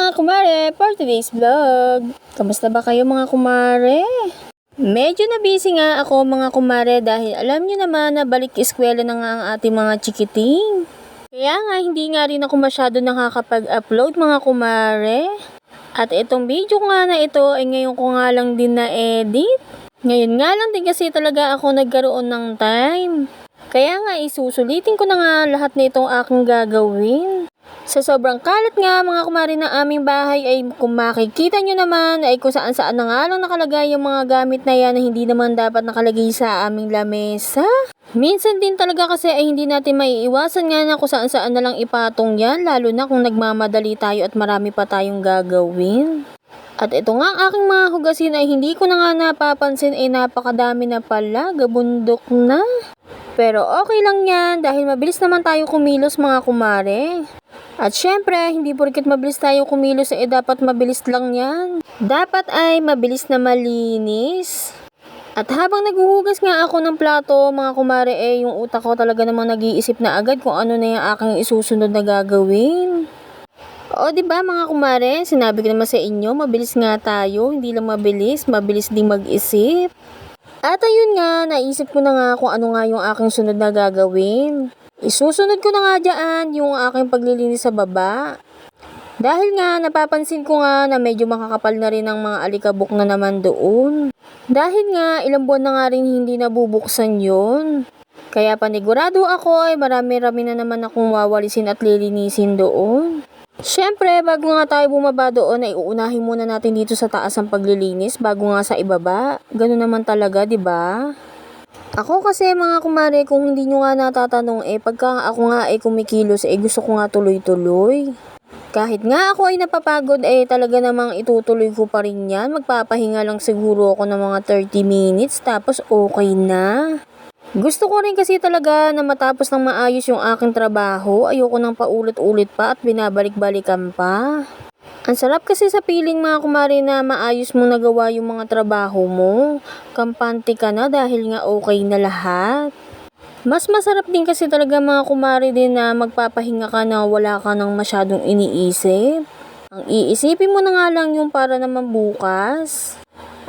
mga kumare, for today's vlog. Kamusta ba kayo mga kumare? Medyo na busy nga ako mga kumare dahil alam nyo naman na balik eskwela na nga ang ating mga chikiting. Kaya nga hindi nga rin ako masyado nakakapag-upload mga kumare. At itong video nga na ito ay ngayon ko nga lang din na-edit. Ngayon nga lang din kasi talaga ako nagkaroon ng time. Kaya nga isusulitin ko na nga lahat na itong aking gagawin. Sa sobrang kalat nga mga kumare ng aming bahay ay kung makikita nyo naman ay kung saan saan na nga lang nakalagay yung mga gamit na yan na hindi naman dapat nakalagay sa aming lamesa. Minsan din talaga kasi ay hindi natin maiiwasan nga na kung saan saan na lang ipatong yan, lalo na kung nagmamadali tayo at marami pa tayong gagawin. At ito nga ang aking mga hugasin ay hindi ko na nga napapansin ay napakadami na pala, gabundok na. Pero okay lang yan dahil mabilis naman tayo kumilos mga kumare. At syempre, hindi porket mabilis tayo kumilos ay dapat mabilis lang yan. Dapat ay mabilis na malinis. At habang naghuhugas nga ako ng plato mga kumare yung utak ko talaga namang nag-iisip na agad kung ano na yung aking isusunod na gagawin. O diba mga kumare, sinabi ko naman sa inyo, mabilis nga tayo, hindi lang mabilis din mag-isip. At ayun nga, naisip ko na nga kung ano nga yung aking sunod na gagawin. Isusunod ko na nga dyan yung aking paglilinis sa baba. Dahil nga, napapansin ko nga na medyo makakapal na rin ang mga alikabok na naman doon. Dahil nga, ilang buwan na nga rin hindi nabubuksan yun. Kaya panigurado ako ay marami-rami na naman akong wawalisin at lilinisin doon. Siyempre, bago nga tayo bumaba doon ay uunahin muna natin dito sa taas ang paglilinis bago nga sa ibaba. Ganun naman talaga, 'di ba? Ako kasi mga kumare, kung hindi nyo nga natatanong pagka ako nga kumikilos gusto ko nga tuloy-tuloy. Kahit nga ako ay napapagod talaga namang itutuloy ko pa rin yan. Magpapahinga lang siguro ako ng mga 30 minutes tapos okay na. Gusto ko rin kasi talaga na matapos ng maayos yung aking trabaho. Ayoko nang paulit-ulit pa at binabalik-balikan pa. Ang sarap kasi sa piling mga kumare na maayos mong nagawa yung mga trabaho mo. Kampante ka na dahil nga okay na lahat. Mas masarap din kasi talaga mga kumare din na magpapahinga ka na wala ka nang masyadong iniisip. Ang iisipin mo na nga lang yung para naman bukas.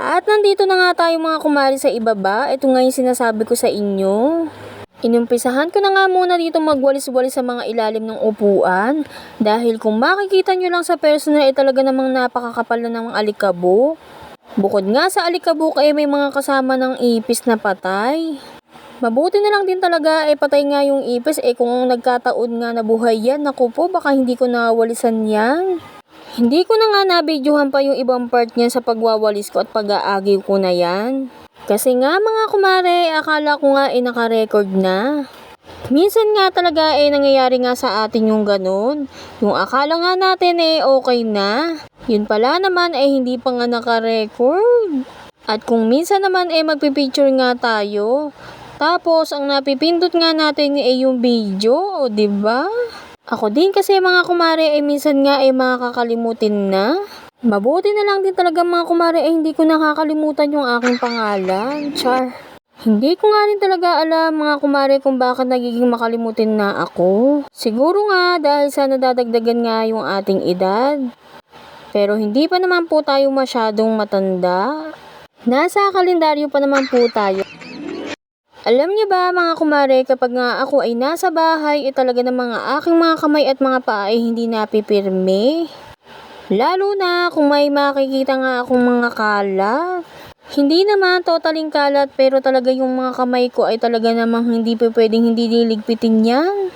At nandito na nga tayo mga kumare sa ibaba. Ito nga yung sinasabi ko sa inyo. Inumpisahan ko na nga muna dito magwalis-walis sa mga ilalim ng upuan. Dahil kung makikita nyo lang sa personal talaga namang napakakapal na ng alikabok. Bukod nga sa alikabok may mga kasama ng ipis na patay. Mabuti na lang din talaga patay nga yung ipis kung nagkataon nga nabuhay yan. Naku po, baka hindi ko nawalisan yan. Hindi ko na nga nabidyohan pa yung ibang part niyan sa pagwawalis ko at pag-aagiw ko na yan. Kasi nga mga kumare, akala ko nga naka-record na. Minsan nga talaga nangyayari nga sa atin yung ganun. Yung akala nga natin okay na. Yun pala naman hindi pa nga naka-record. At kung minsan naman magpipicture nga tayo. Tapos ang napipindot nga natin yung video, o diba? Ako din kasi mga kumare minsan nga makakalimutin na. Mabuti na lang din talaga mga kumare hindi ko nakakalimutan yung aking pangalan. Char. Hindi ko nga rin talaga alam mga kumare kung bakit nagiging makalimutin na ako. Siguro nga dahil sa nadadagdagan nga yung ating edad. Pero hindi pa naman po tayo masyadong matanda. Nasa kalendaryo pa naman po tayo. Alam niyo ba mga kumare, kapag nga ako ay nasa bahay talaga ng mga aking mga kamay at mga paa hindi napipirme. Lalo na kung may makikita nga akong mga kalat. Hindi naman totaling kalat pero talaga yung mga kamay ko ay talaga namang hindi pa pwedeng hindi liligpitin yan.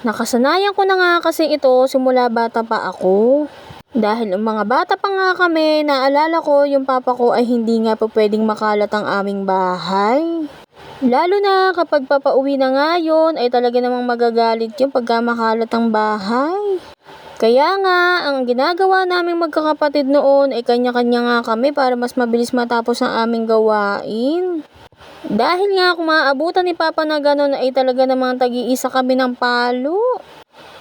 Nakasanayan ko na nga kasi ito simula bata pa ako. Dahil ang mga bata pa nga kami, naalala ko yung papa ko ay hindi nga pa pwedeng makalat ang aming bahay. Lalo na kapag papauwi na nga yun ay talaga namang magagalit yung pagka makalat ang bahay. Kaya nga, ang ginagawa naming magkakapatid noon kanya-kanya nga kami para mas mabilis matapos ang aming gawain. Dahil nga kung maaabutan ni Papa na gano'n ay talaga namang tag-iisa kami ng palo.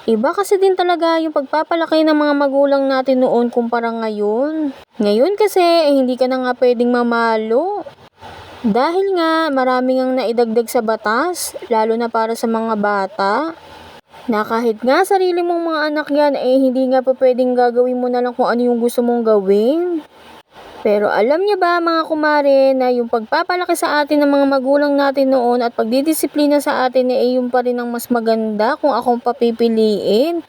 Iba kasi din talaga yung pagpapalaki ng mga magulang natin noon kumpara ngayon. Ngayon kasi hindi ka na nga pwedeng mamalo. Dahil nga marami ngang naidagdag sa batas, lalo na para sa mga bata. Na kahit nga sarili mong mga anak yan, hindi nga pa pwedeng gagawin mo na lang kung ano yung gusto mong gawin. Pero alam niyo ba mga kumare na yung pagpapalaki sa atin ng mga magulang natin noon at pagdidisiplina sa atin yung pa rin ang mas maganda kung akong papipiliin.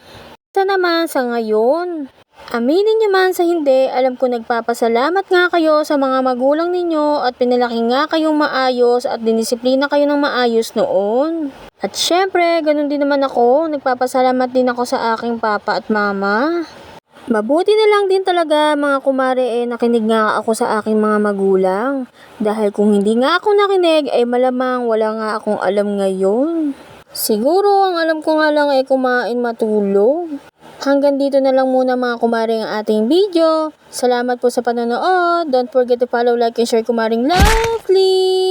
Sa naman sa ngayon. Aminin niyo man sa hindi, alam ko nagpapasalamat nga kayo sa mga magulang ninyo at pinalaki nga kayong maayos at dinisiplina kayo ng maayos noon. At syempre, ganun din naman ako, nagpapasalamat din ako sa aking papa at mama. Mabuti na lang din talaga mga kumare nakinig nga ako sa aking mga magulang. Dahil kung hindi nga ako nakinig malamang wala nga akong alam ngayon. Siguro ang alam ko nga lang kumain matulog. Hanggang dito na lang muna mga kumare ang ating video. Salamat po sa panonood. Don't forget to follow, like, and share kumaring Lovely!